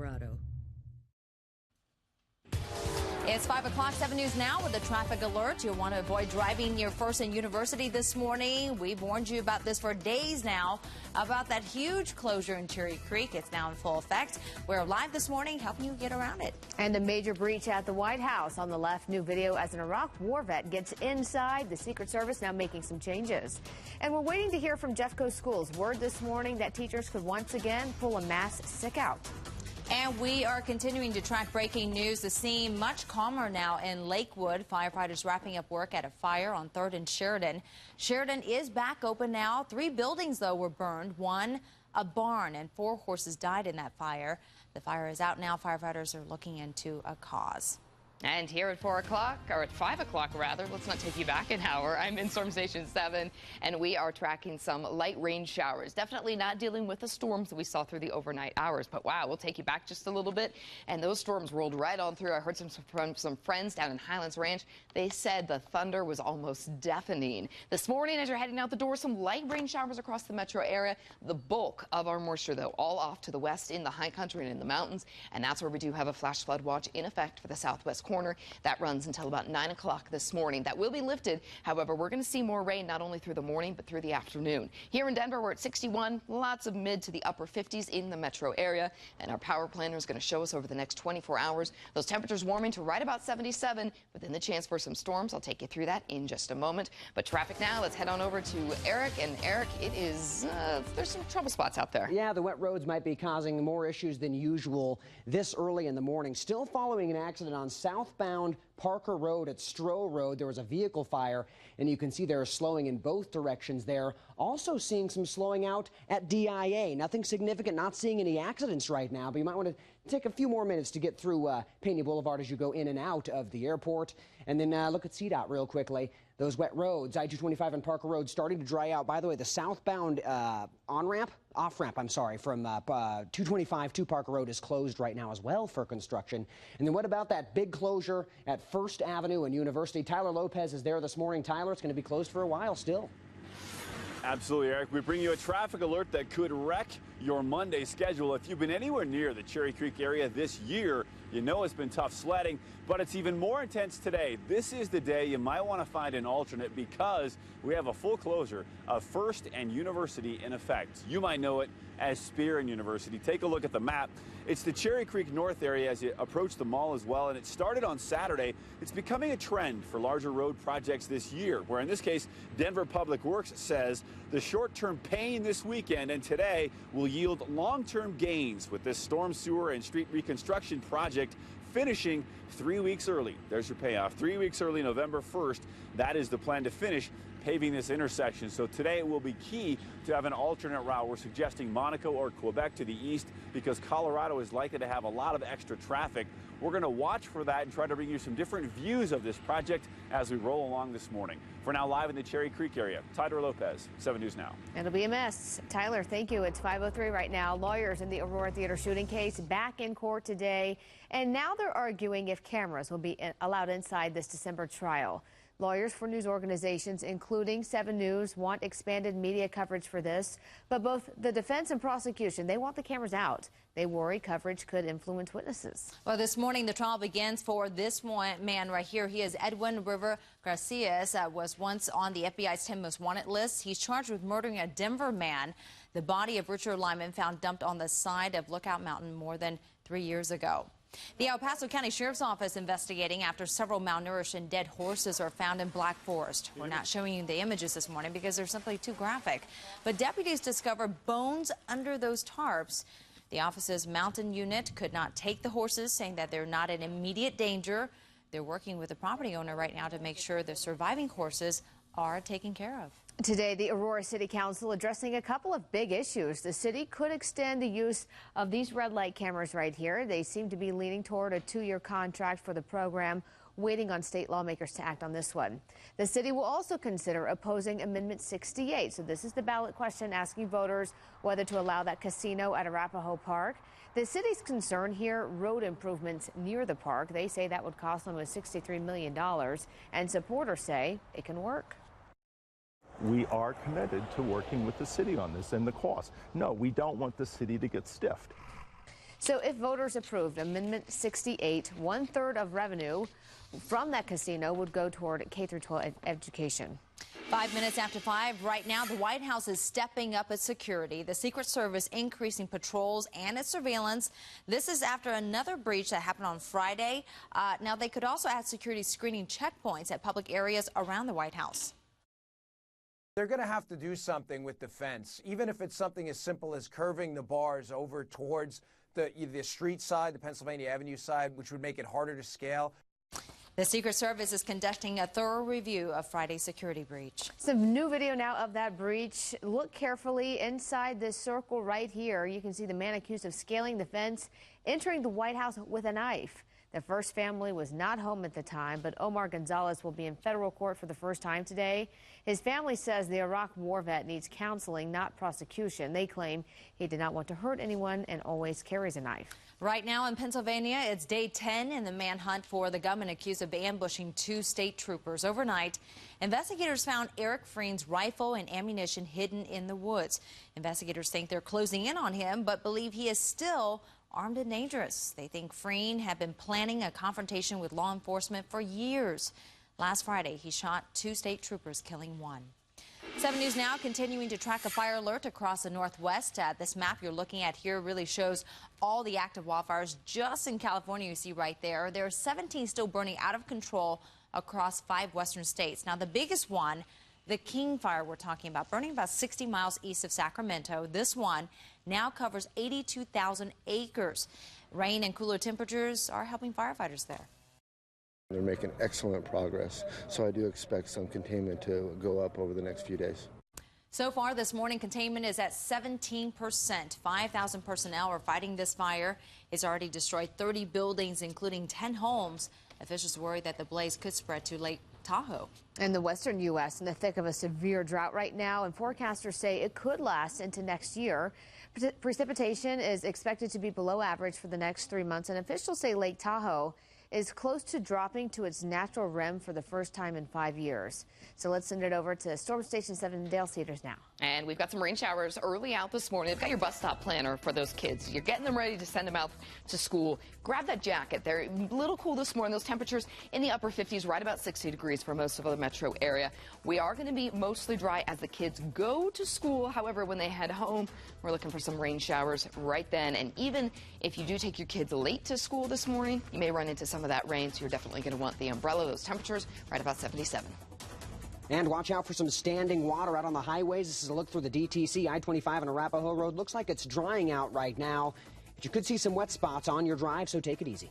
Colorado. It's 5 o'clock, 7 News now with a traffic alert. You'll want to avoid driving near First and University this morning. We've warned you about this for days now, about that huge closure in Cherry Creek. It's now in full effect. We're live this morning helping you get around it. And a major breach at the White House. On the left, new video as an Iraq war vet gets inside. The Secret Service now making some changes. And we're waiting to hear from Jeffco Schools. Word this morning that teachers could once again pull a mass sick out. And we are continuing to track breaking news. The scene much calmer now in Lakewood. Firefighters wrapping up work at a fire on 3rd and Sheridan. Sheridan is back open now. 3 buildings, though, were burned. One, a barn, and 4 horses died in that fire. The fire is out now. Firefighters are looking into a cause. And here at 4 o'clock, or at 5 o'clock rather, let's not take you back an hour. I'm in Storm Station 7, and we are tracking some light rain showers. Definitely not dealing with the storms that we saw through the overnight hours, but wow, we'll take you back just a little bit. And those storms rolled right on through. I heard from some friends down in Highlands Ranch. They said the thunder was almost deafening. This morning, as you're heading out the door, some light rain showers across the metro area. The bulk of our moisture, though, all off to the west in the high country and in the mountains. And that's where we do have a flash flood watch in effect for the southwest corner. That runs until about 9 o'clock this morning. That will be lifted. However, we're going to see more rain not only through the morning but through the afternoon. Here in Denver, we're at 61, lots of mid to the upper 50s in the metro area. And our power planner is going to show us over the next 24 hours those temperatures warming to right about 77, but then the chance for some storms. I'll take you through that in just a moment. But traffic now, let's head on over to Eric. And Eric, it is, there's some trouble spots out there. Yeah, the wet roads might be causing more issues than usual this early in the morning. Still following an accident on southbound Parker Road at Stroh Road. There was a vehicle fire, and you can see they're slowing in both directions there. Also seeing some slowing out at DIA. Nothing significant, not seeing any accidents right now, but you might want to take a few more minutes to get through Pena Boulevard as you go in and out of the airport. And then look at CDOT real quickly. Those wet roads, I-225 and Parker Road starting to dry out. By the way, the southbound off-ramp, I'm sorry, from 225 to Parker Road is closed right now as well for construction. And then what about that big closure at First Avenue and University? Tyler Lopez is there this morning. Tyler, it's going to be closed for a while still. Absolutely, Eric. We bring you a traffic alert that could wreck your Monday schedule. If you've been anywhere near the Cherry Creek area this year, you know it's been tough sledding, but it's even more intense today. This is the day you might want to find an alternate because we have a full closure of First and University in effect. You might know it as Spear and University. Take a look at the map. It's the Cherry Creek North area as you approach the mall as well, and it started on Saturday. It's becoming a trend for larger road projects this year, where in this case, Denver Public Works says the short-term pain this weekend and today will yield long-term gains with this storm sewer and street reconstruction project finishing 3 weeks early. There's your payoff. 3 weeks early, November 1st. That is the plan to finish paving this intersection. So today it will be key to have an alternate route. We're suggesting Monaco or Quebec to the east because Colorado is likely to have a lot of extra traffic. We're going to watch for that and try to bring you some different views of this project as we roll along this morning. For now, live in the Cherry Creek area, Tyler Lopez, 7 News Now. It'll be a mess. Tyler, thank you. It's 5:03 right now. Lawyers in the Aurora Theater shooting case back in court today. And now they're arguing if cameras will be allowed inside this December trial. Lawyers for news organizations, including 7 News, want expanded media coverage for this. But both the defense and prosecution, they want the cameras out. They worry coverage could influence witnesses. Well, this morning, the trial begins for this man right here. He is Edwin River Garcias, was once on the FBI's 10 most wanted list. He's charged with murdering a Denver man. The body of Richard Lyman found dumped on the side of Lookout Mountain more than 3 years ago. The El Paso County Sheriff's Office investigating after several malnourished and dead horses are found in Black Forest. We're not showing you the images this morning because they're simply too graphic. But deputies discover bones under those tarps. The office's mountain unit could not take the horses, saying that they're not in immediate danger. They're working with the property owner right now to make sure the surviving horses are taken care of. Today, the Aurora City Council addressing a couple of big issues. The city could extend the use of these red light cameras right here. They seem to be leaning toward a 2-year contract for the program, waiting on state lawmakers to act on this one. The city will also consider opposing Amendment 68. So this is the ballot question asking voters whether to allow that casino at Arapahoe Park. The city's concern here, road improvements near the park. They say that would cost them $63 million, and supporters say it can work. We are committed to working with the city on this and the cost. No, we don't want the city to get stiffed. So if voters approved Amendment 68, 1/3 of revenue from that casino would go toward K-12 education. 5 minutes after 5, right now the White House is stepping up its security. The Secret Service increasing patrols and its surveillance. This is after another breach that happened on Friday. Now they could also add security screening checkpoints at public areas around the White House. They're going to have to do something with the fence, even if it's something as simple as curving the bars over towards the street side, the Pennsylvania Avenue side, which would make it harder to scale. The Secret Service is conducting a thorough review of Friday's security breach. Some new video now of that breach. Look carefully inside this circle right here. You can see the man accused of scaling the fence, entering the White House with a knife. The first family was not home at the time, but Omar Gonzalez will be in federal court for the first time today. His family says the Iraq war vet needs counseling, not prosecution. They claim he did not want to hurt anyone and always carries a knife. Right now in Pennsylvania, it's day 10 in the manhunt for the gunman accused of ambushing 2 state troopers. Overnight, investigators found Eric Freen's rifle and ammunition hidden in the woods. Investigators think they're closing in on him, but believe he is still armed and dangerous. They think Freen had been planning a confrontation with law enforcement for years. Last Friday, he shot 2 state troopers, killing 1. 7 News Now continuing to track a fire alert across the Northwest. This map you're looking at here really shows all the active wildfires just in California you see right there. There are 17 still burning out of control across 5 western states. Now, the biggest one, the King Fire we're talking about, burning about 60 miles east of Sacramento. This one now covers 82,000 acres. Rain and cooler temperatures are helping firefighters there. They're making excellent progress, so I do expect some containment to go up over the next few days. So far this morning, containment is at 17%. 5,000 personnel are fighting this fire. It's already destroyed 30 buildings, including 10 homes. Officials worry that the blaze could spread to Lake Tahoe. In the western U.S., in the thick of a severe drought right now, and forecasters say it could last into next year. Precipitation is expected to be below average for the next 3 months, and officials say Lake Tahoe is close to dropping to its natural rim for the first time in 5 years. So let's send it over to Storm Station 7 Dale Cedars now. And we've got some rain showers early out this morning. They've got your bus stop planner for those kids. You're getting them ready to send them out to school. Grab that jacket. They're a little cool this morning. Those temperatures in the upper 50s, right about 60 degrees for most of the metro area. We are going to be mostly dry as the kids go to school. However, when they head home, we're looking for some rain showers right then. And even if you do take your kids late to school this morning, you may run into some of that rain, so you're definitely going to want the umbrella. Those temperatures right about 77. And watch out for some standing water out on the highways. This is a look through the DTC, I-25 and Arapahoe Road. Looks like it's drying out right now, but you could see some wet spots on your drive, so take it easy.